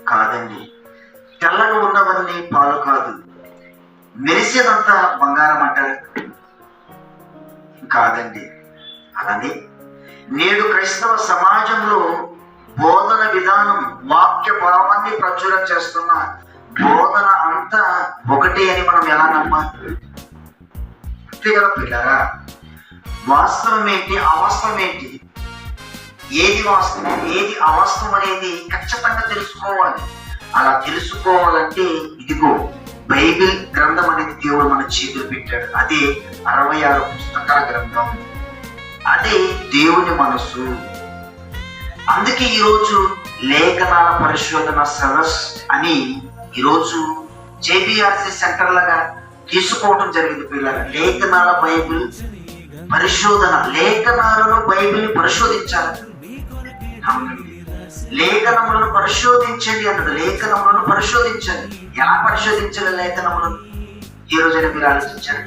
కాదండి. తెల్లగా ఉన్నవన్నీ పాలు కాదు. మెరిసేదంతా బంగారం అంటారు కాదండి. అలానే నేడు క్రైస్తవ సమాజంలో బోధన విధానం, వాక్య భావాన్ని ప్రచురం చేస్తున్న బోధన అంతా ఒకటే అని మనం ఎలా నమ్మాలి? అంతే కదా పిల్లరా. వాస్తవం ఏంటి, అవాస్తవం ఏంటి, ఏది వాస్తవం ఏది అవాస్తవం అనేది ఖచ్చితంగా తెలుసుకోవాలి. అలా తెలుసుకోవాలంటే ఇదిగో బైబిల్ గ్రంథం అనేది దేవుడు మన చేతులు పెట్టాడు. అదే 66 పుస్తకాల గ్రంథం, అదే దేవుని మనసు. అందుకే ఈరోజు లేఖనాల పరిశోధన సదస్ అని ఈరోజు జేబీఆర్సీ సెంటర్ లాగా తీసుకోవడం జరిగింది పిల్లల. లేఖనాల బైబిల్ పరిశోధన, లేఖనాలను బైబిల్ పరిశోధించాలి. లేఖనములను పరిశోధించండి అన్నాడు. లేఖనములను పరిశోధించండి. ఎలా పరిశోధించాలి లేఖనములను? ఈ రోజైనా మీరు ఆలోచించారు?